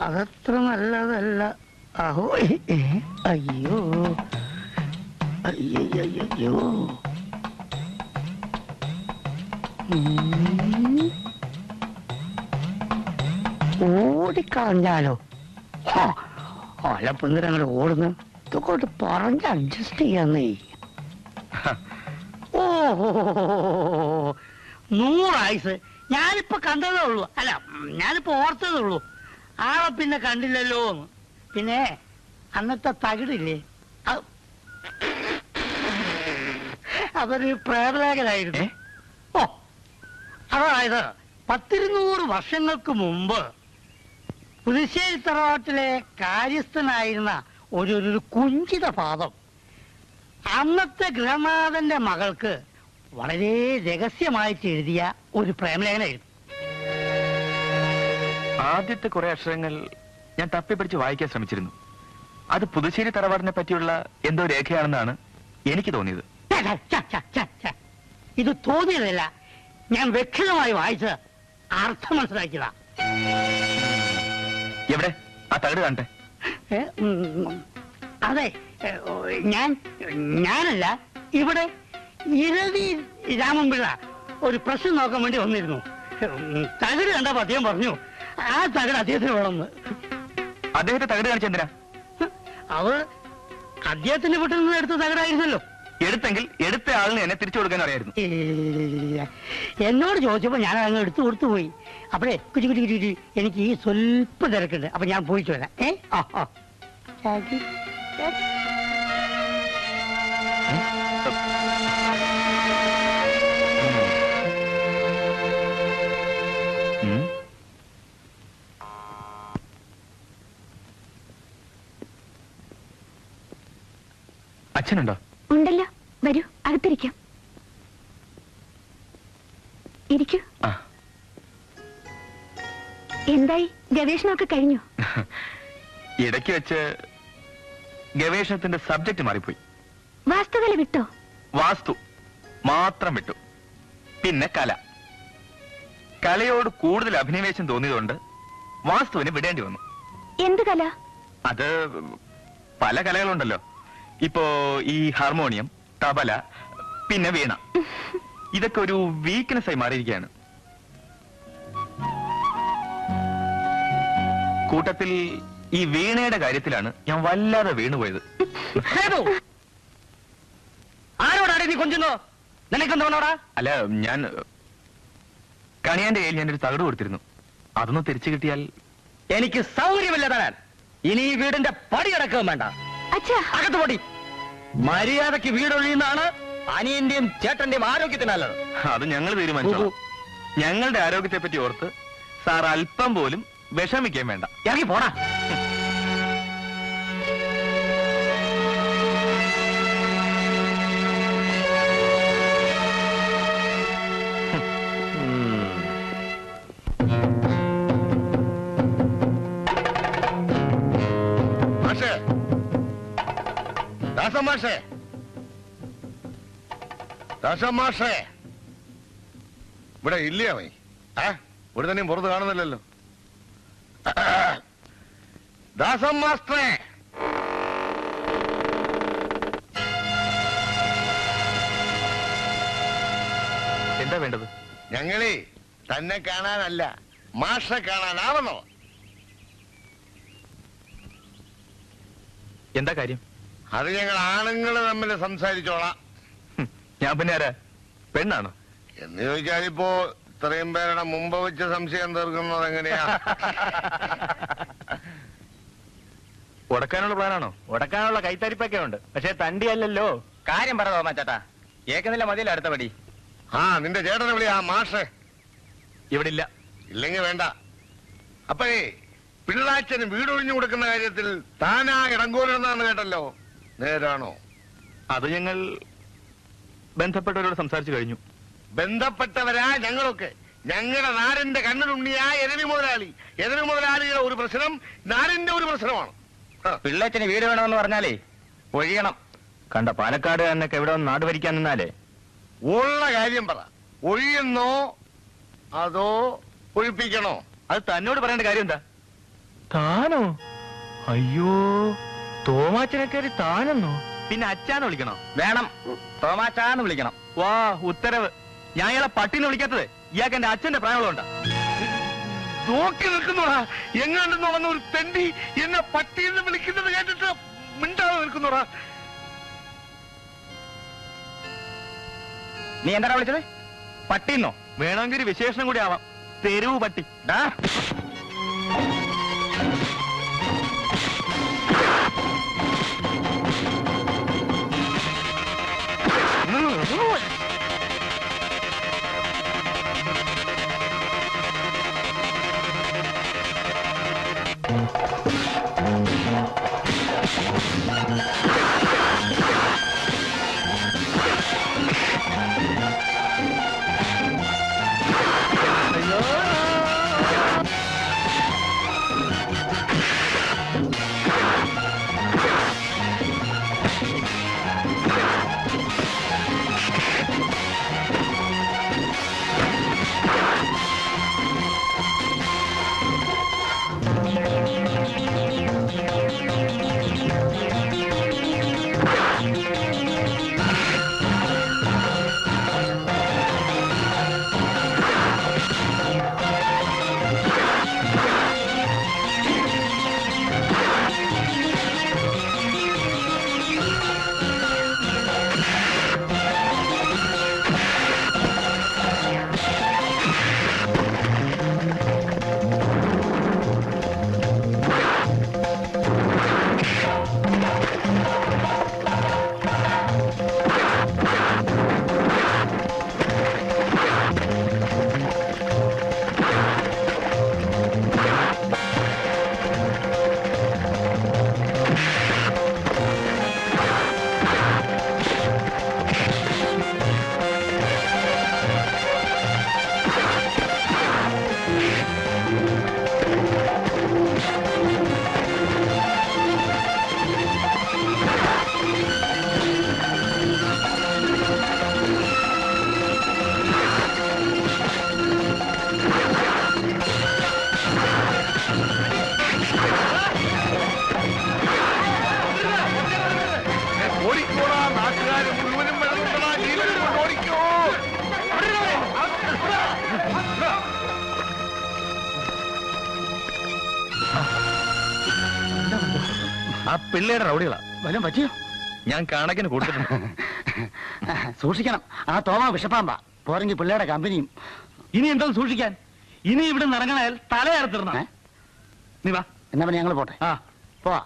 അതത്ര നല്ലതല്ല. അഹോ, അയ്യോ അയ്യോ, ഓടിക്കളഞ്ഞാലോ? അലപ്പന്തിര അങ്ങനെ ഓടുന്നു. ഇതൊക്കെ പറഞ്ഞ് അഡ്ജസ്റ്റ് ചെയ്യാന്നേ. ഓ 100 ആയുസ്. ഞാനിപ്പോ കണ്ടതേ ഉള്ളൂ, അല്ല ഞാനിപ്പോ ഓർത്തതേ ഉള്ളൂ. ആളെ പിന്നെ കണ്ടില്ലല്ലോ. പിന്നെ അന്നത്തെ തകിടില്ലേ, അതൊരു പ്രേതലേഖനായിരുന്നു. ഓ, അതായത് 100-200 വർഷങ്ങൾക്ക് മുമ്പ് പുതുശ്ശേരി തറവാട്ടിലെ കാര്യസ്ഥനായിരുന്ന ഒരു കുഞ്ചിത പാദം അന്നത്തെ ഗൃഹനാഥന്റെ മകൾക്ക് വളരെ രഹസ്യമായിട്ട് എഴുതിയ ഒരു പ്രേമലേഖനായിരുന്നു. ആദ്യത്തെ കുറെ അക്ഷരങ്ങൾ ഞാൻ തപ്പിപ്പിടിച്ച് വായിക്കാൻ ശ്രമിച്ചിരുന്നു. അത് പുതുശ്ശേരി തറവാടിനെ പറ്റിയുള്ള എന്തോ രേഖയാണെന്നാണ് എനിക്ക് തോന്നിയത്. ഇത് തോന്നിയതല്ല, ഞാൻ വ്യക്തമായി വായിച്ച് അർത്ഥം മനസ്സിലാക്കിയതാ. എവിടെ ആ തകിട് കാണട്ടെ? അതെ, ഞാനല്ല, ഇവിടെ ഇരവി രാമൻപിള്ള ഒരു പ്രശ്നം നോക്കാൻ വേണ്ടി വന്നിരുന്നു. തകിട് കണ്ടപ്പോ അദ്ദേഹം പറഞ്ഞു ആ തകിട് അദ്ദേഹത്തിന് വേണമെന്ന്. അദ്ദേഹത്തെ തകിട് കാണിച്ചെന്തിനാ? അത് അദ്ദേഹത്തിന്റെ വീട്ടിൽ നിന്ന് എടുത്ത തകിടായിരുന്നല്ലോ. എടുത്തെങ്കിൽ എടുത്ത ആളിന് എന്നെ തിരിച്ചു കൊടുക്കാൻ അറിയായിരുന്നു. എന്നോട് ചോദിച്ചപ്പോ ഞാൻ അങ്ങ് എടുത്തു കൊടുത്തു പോയി. അപ്പഴേ കുറ്റി കുറ്റി കുറ്റി എനിക്ക് ഈ സ്വല്പ തിരക്കുണ്ട്, അപ്പൊ ഞാൻ പോയിട്ട് വരാം. അച്ഛനുണ്ടോ? ഉണ്ടല്ലോ, വരൂ, അകത്തിരിക്കാം. ഇരിക്കൂ. എന്തായി, ഗവേഷണമൊക്കെ കഴിഞ്ഞു? ഇടയ്ക്ക് വെച്ച് ഗവേഷണത്തിന്റെ സബ്ജക്ട് മാറിപ്പോയി. വാസ്തുകല വിട്ടോ? വാസ്തു മാത്രം വിട്ടു. പിന്നെ കലയോട് കൂടുതൽ അഭിനിവേശം തോന്നിയതുകൊണ്ട് വാസ്തുവിന് വിടേണ്ടി വന്നു. എന്ത് കല? അത് പല കലകളുണ്ടല്ലോ. ഇപ്പോ ഈ ഹാർമോണിയം, തബല, പിന്നെ വീണ, ഇതൊക്കെ ഒരു വീക്ക്നെസ് ആയി മാറിയിരിക്കുകയാണ്. കൂട്ടത്തിൽ ഈ വീണയുടെ കാര്യത്തിലാണ് ഞാൻ വല്ലാതെ വീണുപോയത്. ആരോടാ നീ കൊഞ്ചുന്നോ? നിനക്കെന്തോടാ? അല്ല, ഞാൻ കണിയാന്റെ കയ്യിൽ ഞാനൊരു തകിട് കൊടുത്തിരുന്നു. അതൊന്ന് തിരിച്ചു കിട്ടിയാൽ. എനിക്ക് സൗകര്യമില്ല തരാൻ. ഇനി ഈ വീടിന്റെ പടി അടക്കം വേണ്ട. അകത്ത് പൊടി. മര്യാദക്ക് വീടൊഴിയുന്നതാണ് അനിയന്റെയും ചേട്ടന്റെയും ആരോഗ്യത്തിനല്ലത്. അത് ഞങ്ങൾ തീരുമാനിച്ചു. ഞങ്ങളുടെ ആരോഗ്യത്തെ പറ്റി ഓർത്ത് സാർ അല്പം പോലും വിഷമിക്കാൻ വേണ്ട. ഇറങ്ങി പോടാ. മാഷേ, ഇവിടെ ഇല്ലേ അവൻ? ഇവിടെ തന്നെയും പുറത്ത് കാണുന്നില്ലല്ലോ. ദാസം മാസ്റ്ററേ, എന്താ വേണ്ടത്? ഞങ്ങളെ തന്നെ കാണാനല്ല, മാഷെ കാണാനാവണോ? എന്താ കാര്യം? അത് ഞങ്ങൾ ആണുങ്ങൾ തമ്മിൽ സംസാരിച്ചോളാം. ഞാൻ പിന്നെ ആരാ, പെണ്ണാണോ എന്ന് ചോദിച്ചാലിപ്പോ ഇത്രയും പേരുടെ മുമ്പ് വെച്ച് സംശയം തീർക്കുന്നത് എങ്ങനെയാ? ഉടക്കാനുള്ള പ്ലാനാണോ? ഉടക്കാനുള്ള കൈത്തരിപ്പൊക്കെ ഉണ്ട്, പക്ഷെ തണ്ടിയല്ലല്ലോ. കാര്യം പറ തോമാച്ചേട്ടാ, ഏക്കുന്നില്ല മതിയല്ലോ അടുത്ത പടി. നിന്റെ ചേട്ടനെ വിളി. മാഷേ ഇവിടെ ഇല്ല. ഇല്ലെങ്കിൽ വേണ്ട. അപ്പേ പിള്ളാച്ചന് വീടൊഴിഞ്ഞു കൊടുക്കുന്ന കാര്യത്തിൽ താനാ ഇടങ്കോലെന്നാണ് കേട്ടല്ലോ, നേരാണോ? അത് ഞങ്ങൾ ബന്ധപ്പെട്ടവരോട് സംസാരിച്ചു കഴിഞ്ഞു. ബന്ധപ്പെട്ടവരാ ഞങ്ങളൊക്കെ. ഞങ്ങളുടെ നാടിന്റെ കണ്ണിലുണ്ണിയാ എരവി മുതലാളി. എരവി മുതലാളിയുടെ ഒരു പ്രശ്നം നാടിന്റെ ഒരു പ്രശ്നമാണ്. പിള്ളേച്ചന് വീട് വേണമെന്ന് പറഞ്ഞാലേ ഒഴിയണം. കണ്ട പാലക്കാട് എന്നൊക്കെ എവിടെ നാട് ഭരിക്കാൻ നിന്നാലേ. ഉള്ള കാര്യം പറ. ഒഴിയുന്നോ അതോ ഒഴിപ്പിക്കണോ? അത് തന്നോട് പറയേണ്ട കാര്യം എന്താ? താനോ? അയ്യോ, തോമാച്ചനെ കയറി താനെന്നോ? പിന്നെ അച്ഛാന്ന് വിളിക്കണോ? വേണം, തോമാച്ചാന്ന് വിളിക്കണം. വാ ഉത്തരവ്. ഞാൻ ഇയാളെ പട്ടിന്ന് വിളിക്കാത്തത് ഇയാൾക്ക് എന്റെ അച്ഛന്റെ പ്രായമുള്ളതുകൊണ്ടാ. നോക്കി നിൽക്കുന്നോടാ, എങ്ങാണ്ടെന്ന് വന്ന ഒരു തെണ്ടി എന്നെ പട്ടിയെന്ന് വിളിക്കുന്നത് കേട്ടിട്ട് മിണ്ടാതെ നിൽക്കുന്നോടാ. നീ എന്താ വിളിച്ചത്? പട്ടിന്നോ? വേണമെങ്കിൽ ഒരു വിശേഷണം കൂടി ആവാം. തെരുവ് പട്ടി. ഡാ, ഓടിക്കോടാ, നാട്ടുകാര് മുഴുവനും വെള്ളത്തിലാ, ജീവനും കൊണ്ട് ഓടിക്കോ. ആ പിള്ളേരുടെ റൗഡികളാ. വല്ലതും പറ്റിയോ? ഞാൻ കണക്കിന് കൊടുത്തിട്ടുണ്ട്. സൂക്ഷിക്കണം, ആ തോമ വിഷപ്പാമ്പാ. പോരെങ്കിൽ പിള്ളേരുടെ കമ്പനിയും. ഇനി എന്തോ സൂക്ഷിക്കാൻ? ഇനി ഇവിടെ ഇറങ്ങണാൽ തലയറുത്തിടണം. നീ വാ, എന്നാ പിന്നെ ഞങ്ങൾ പോട്ടെ. പോവാ.